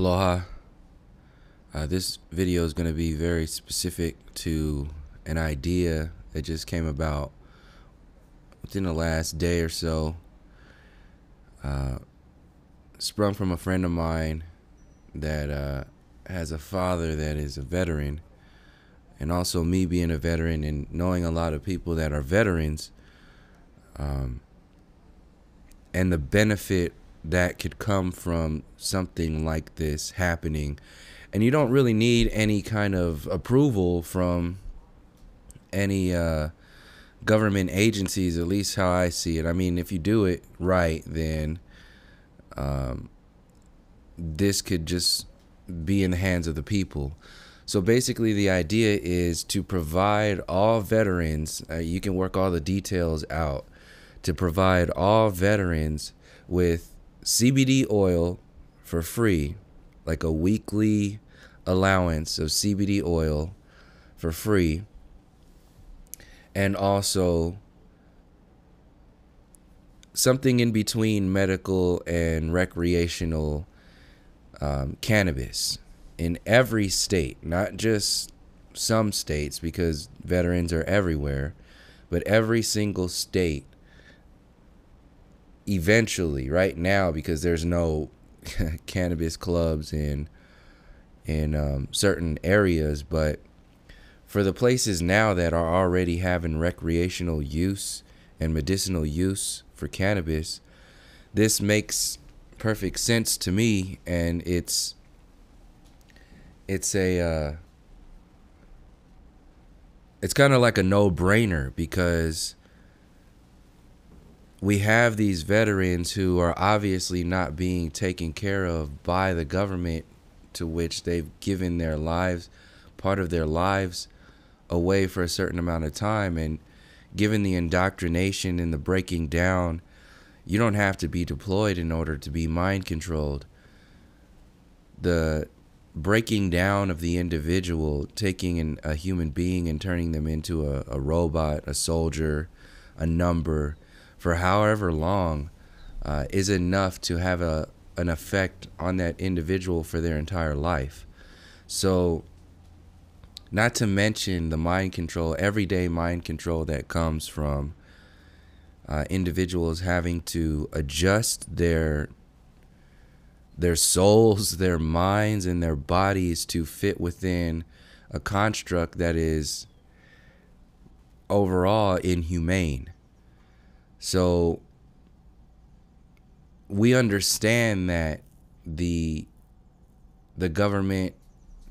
Aloha. This video is going to be very specific to an idea that just came about within the last day or so. Sprung from a friend of mine that has a father that is a veteran, and also me being a veteran and knowing a lot of people that are veterans, and the benefit that could come from something like this happening. And you don't really need any kind of approval from any government agencies, at least how I see it. I mean, if you do it right, then this could just be in the hands of the people. So basically the idea is to provide all veterans, you can work all the details out, to provide all veterans with CBD oil for free, like a weekly allowance of CBD oil for free, and also something in between medical and recreational cannabis in every state, not just some states, because veterans are everywhere, but every single state eventually. Right now, because there's no cannabis clubs in certain areas, but for the places now that are already having recreational use and medicinal use for cannabis, this makes perfect sense to me. And it's kind of like a no-brainer, because we have these veterans who are obviously not being taken care of by the government, to which they've given their lives, part of their lives, away for a certain amount of time. And given the indoctrination and the breaking down, you don't have to be deployed in order to be mind controlled. The breaking down of the individual, taking a human being and turning them into a robot, a soldier, a number, for however long, is enough to have an effect on that individual for their entire life. So, not to mention the mind control, everyday mind control that comes from individuals having to adjust their souls, their minds, and their bodies to fit within a construct that is overall inhumane. So we understand that the government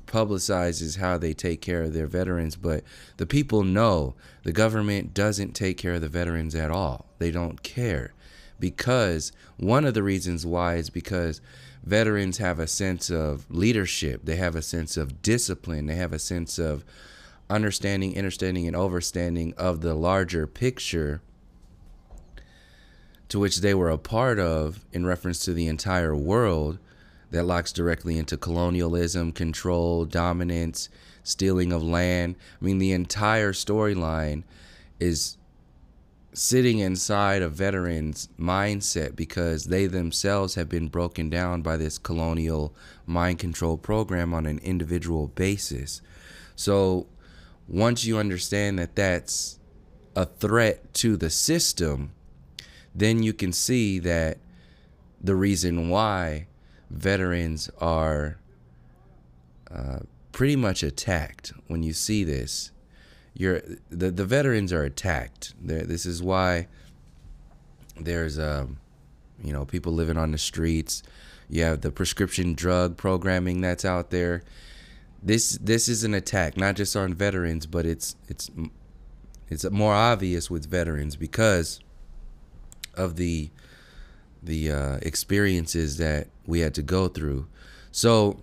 publicizes how they take care of their veterans, but the people know the government doesn't take care of the veterans at all. They don't care, because one of the reasons why is because veterans have a sense of leadership. They have a sense of discipline. They have a sense of understanding, understanding, and overstanding of the larger picture to which they were a part of, in reference to the entire world, that locks directly into colonialism, control, dominance, stealing of land. I mean, the entire storyline is sitting inside a veteran's mindset, because they themselves have been broken down by this colonial mind control program on an individual basis. So once you understand that that's a threat to the system, then you can see that the reason why veterans are pretty much attacked. When you see this, the veterans are attacked. This is why there's people living on the streets. You have the prescription drug programming that's out there. This is an attack, not just on veterans, but it's more obvious with veterans because of the experiences that we had to go through. So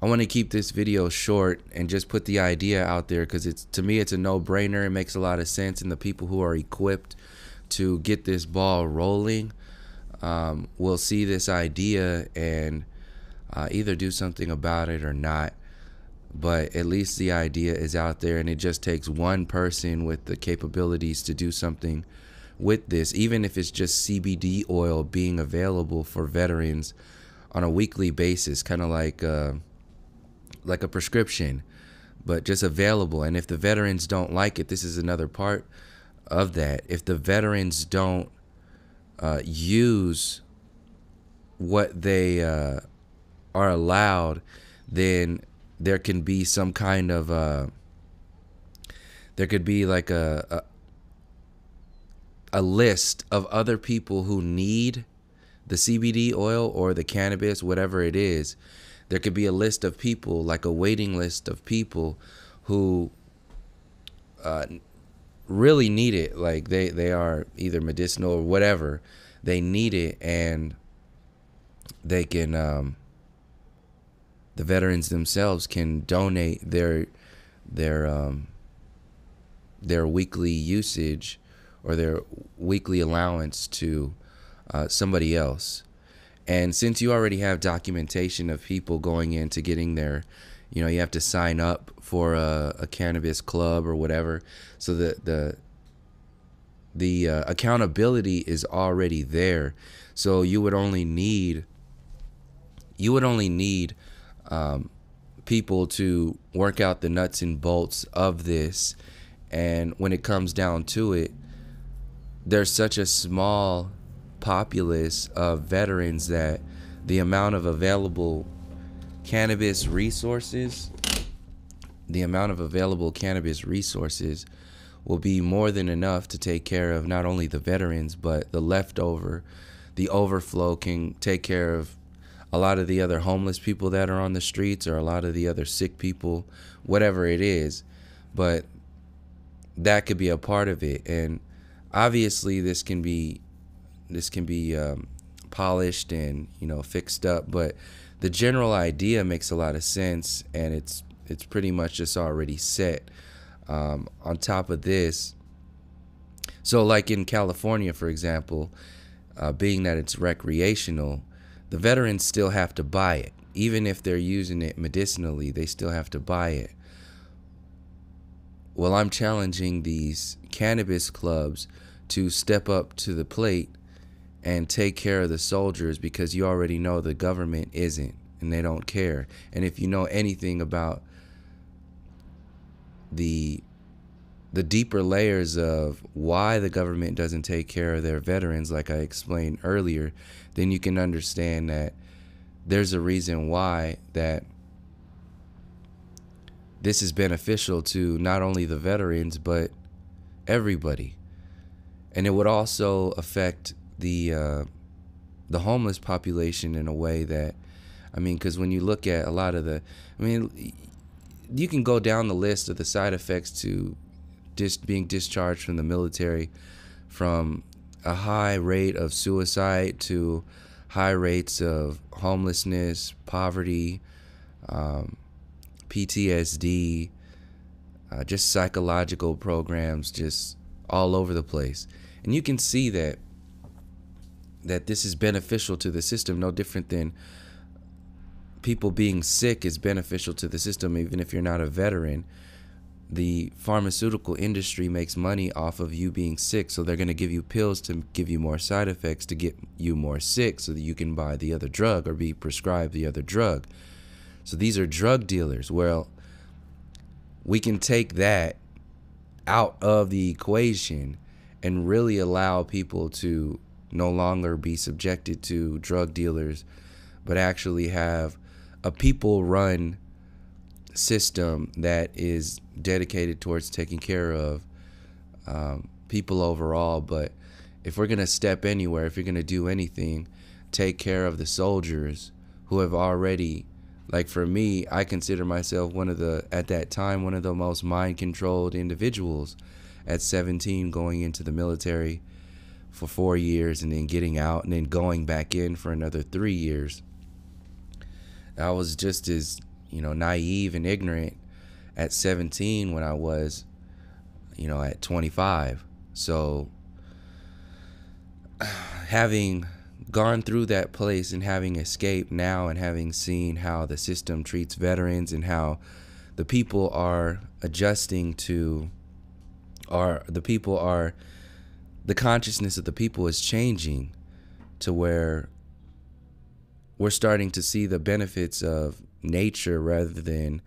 I want to keep this video short and just put the idea out there, because to me it's a no-brainer. It makes a lot of sense, and the people who are equipped to get this ball rolling will see this idea and either do something about it or not. But at least the idea is out there, and it just takes one person with the capabilities to do something with this, even if it's just CBD oil being available for veterans on a weekly basis, kind of like a prescription, but just available. And if the veterans don't like it, this is another part of that. If the veterans don't use what they are allowed, then there can be some kind of there could be like a list of other people who need the CBD oil or the cannabis, whatever it is. There could be a list of people, like a waiting list of people who really need it. Like they are either medicinal or whatever. They need it, and they can the veterans themselves can donate their weekly usage or their weekly allowance to somebody else. And since you already have documentation of people going into getting their, you have to sign up for a cannabis club or whatever, so the accountability is already there. So you would only need people to work out the nuts and bolts of this. And when it comes down to it, there's such a small populace of veterans that the amount of available cannabis resources will be more than enough to take care of not only the veterans, but the overflow can take care of a lot of the other homeless people that are on the streets, or a lot of the other sick people, whatever it is. But that could be a part of it. And obviously this can be polished and fixed up, but the general idea makes a lot of sense, and it's pretty much just already set. On top of this, so like in California, for example, being that it's recreational, the veterans still have to buy it. Even if they're using it medicinally, they still have to buy it. Well, I'm challenging these cannabis clubs to step up to the plate and take care of the soldiers, because you already know the government isn't, and they don't care. And if you know anything about the deeper layers of why the government doesn't take care of their veterans, like I explained earlier, then you can understand that there's a reason why that this is beneficial to not only the veterans, but everybody. And it would also affect the homeless population in a way that, because when you look at a lot of you can go down the list of the side effects to being discharged from the military, from a high rate of suicide to high rates of homelessness, poverty, PTSD, just psychological programs, just all over the place. And you can see that this is beneficial to the system, no different than people being sick is beneficial to the system. Even if you're not a veteran, the pharmaceutical industry makes money off of you being sick, so they're going to give you pills to give you more side effects to get you more sick, so that you can buy the other drug or be prescribed the other drug. So these are drug dealers. Well, we can take that out of the equation and really allow people to no longer be subjected to drug dealers, but actually have a people-run system that is dedicated towards taking care of people overall. But if we're going to step anywhere, if you're going to do anything, take care of the soldiers who have already, like for me, I consider myself at that time, one of the most mind-controlled individuals at 17, going into the military for 4 years and then getting out and then going back in for another 3 years. I was just as, naive and ignorant at 17 when I was, at 25. So having gone through that place and having escaped now, and having seen how the system treats veterans and how the people are adjusting to, the consciousness of the people is changing to where we're starting to see the benefits of nature rather than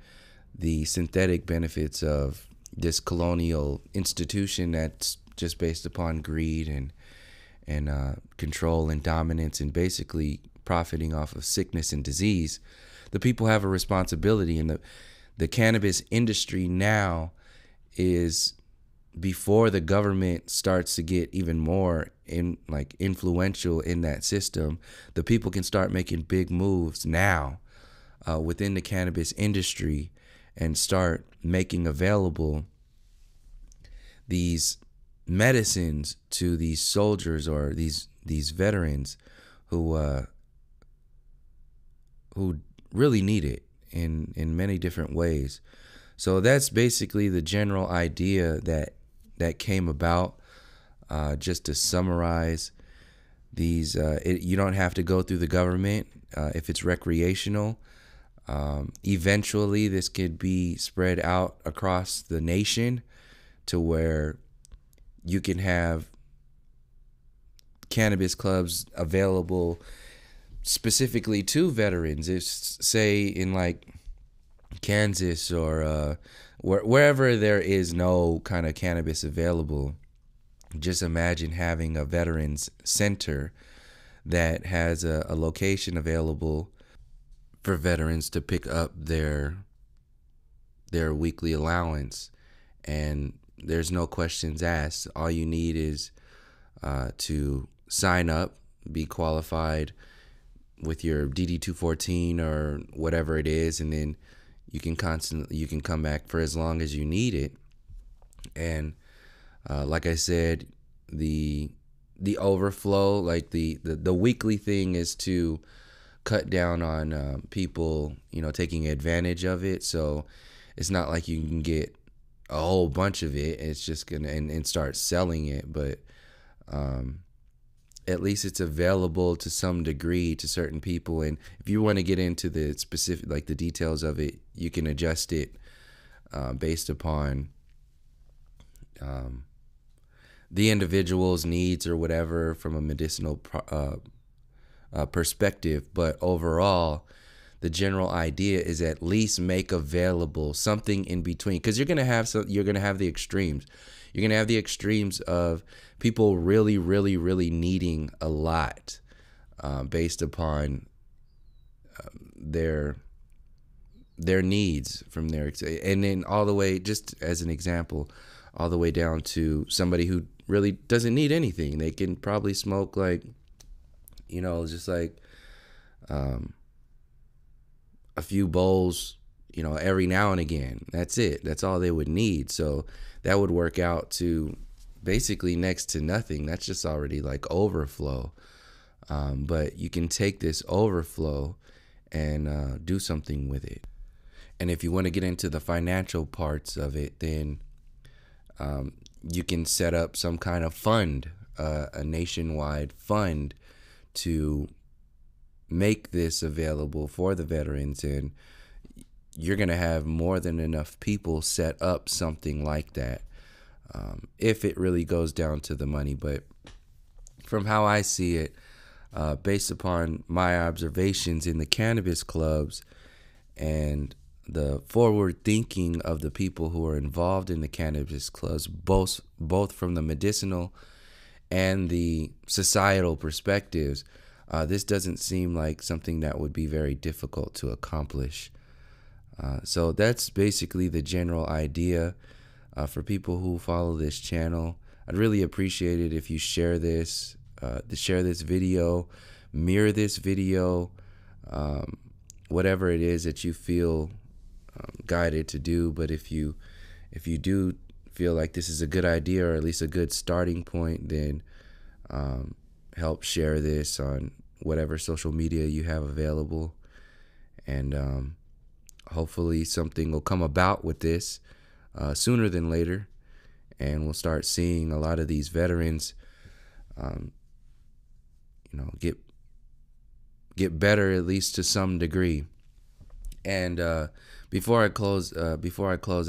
the synthetic benefits of this colonial institution that's just based upon greed and control and dominance and basically profiting off of sickness and disease. The people have a responsibility, and the cannabis industry now is, before the government starts to get even more influential in that system, the people can start making big moves now within the cannabis industry and start making available these medicines to these soldiers or these veterans who really need it in many different ways. So that's basically the general idea that came about. Just to summarize, these you don't have to go through the government if it's recreational. Eventually, this could be spread out across the nation to where you can have cannabis clubs available specifically to veterans. If, say, in like Kansas or wherever there is no kind of cannabis available, just imagine having a veterans center that has a location available for veterans to pick up their weekly allowance, and there's no questions asked. All you need is to sign up, be qualified with your DD-214 or whatever it is, and then you can come back for as long as you need it. And like I said, the overflow, like the weekly thing, is to cut down on people, taking advantage of it. So it's not like you can get a whole bunch of it. It's just gonna and start selling it, but at least it's available to some degree to certain people. And if you want to get into the specific, like the details of it, you can adjust it based upon the individual's needs or whatever from a medicinal perspective. But overall, the general idea is at least make available something in between, because you're gonna have the extremes. You're gonna have the extremes of people really, really, really needing a lot based upon their needs from their, and then all the way, just as an example, all the way down to somebody who really doesn't need anything. They can probably smoke just like a few bowls, every now and again. That's it. That's all they would need. So that would work out to basically next to nothing. That's just already like overflow. But you can take this overflow and do something with it. And if you want to get into the financial parts of it, then you can set up some kind of fund, a nationwide fund, to make this available for the veterans. And you're going to have more than enough people set up something like that if it really goes down to the money. But from how I see it, based upon my observations in the cannabis clubs and the forward thinking of the people who are involved in the cannabis clubs, both from the medicinal and the societal perspectives, this doesn't seem like something that would be very difficult to accomplish. So that's basically the general idea for people who follow this channel. I'd really appreciate it if you share this video, mirror this video, whatever it is that you feel guided to do. But if you do feel like this is a good idea, or at least a good starting point, then help share this on whatever social media you have available. And hopefully something will come about with this sooner than later, and we'll start seeing a lot of these veterans get better, at least to some degree. And before I close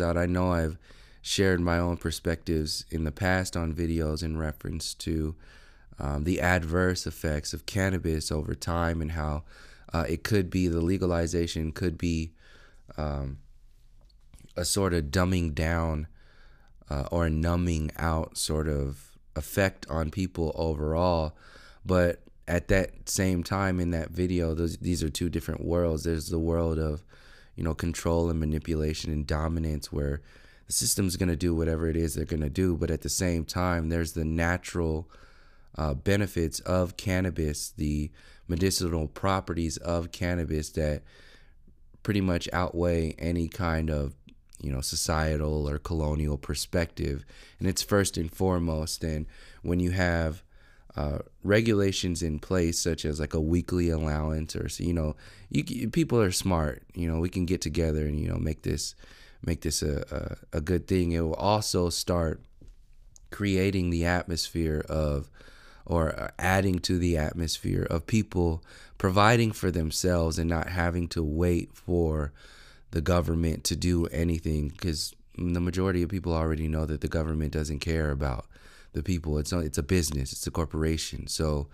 out, I know I've shared my own perspectives in the past on videos in reference to the adverse effects of cannabis over time, and how It could be the legalization, could be a sort of dumbing down or numbing out sort of effect on people overall. But at that same time in that video, these are two different worlds. There's the world of, control and manipulation and dominance, where the system's going to do whatever it is they're going to do. But at the same time, there's the natural benefits of cannabis, the medicinal properties of cannabis that pretty much outweigh any kind of, societal or colonial perspective. And it's first and foremost. And when you have regulations in place, such as like a weekly allowance, or people are smart. We can get together and make this a good thing. It will also start creating the atmosphere of, or adding to the atmosphere of, people providing for themselves and not having to wait for the government to do anything, because the majority of people already know that the government doesn't care about the people. It's a business, it's a corporation. So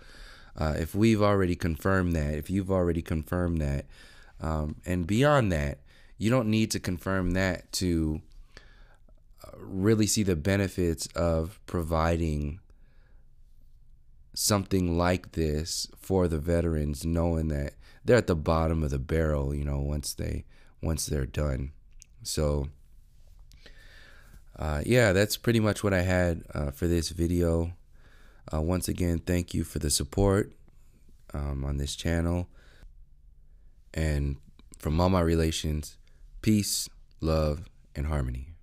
if we've already confirmed that, if you've already confirmed that, and beyond that, you don't need to confirm that to really see the benefits of providing something like this for the veterans, knowing that they're at the bottom of the barrel, once they're done. So yeah, that's pretty much what I had for this video. Once again, thank you for the support on this channel. And from all my relations, peace, love, and harmony.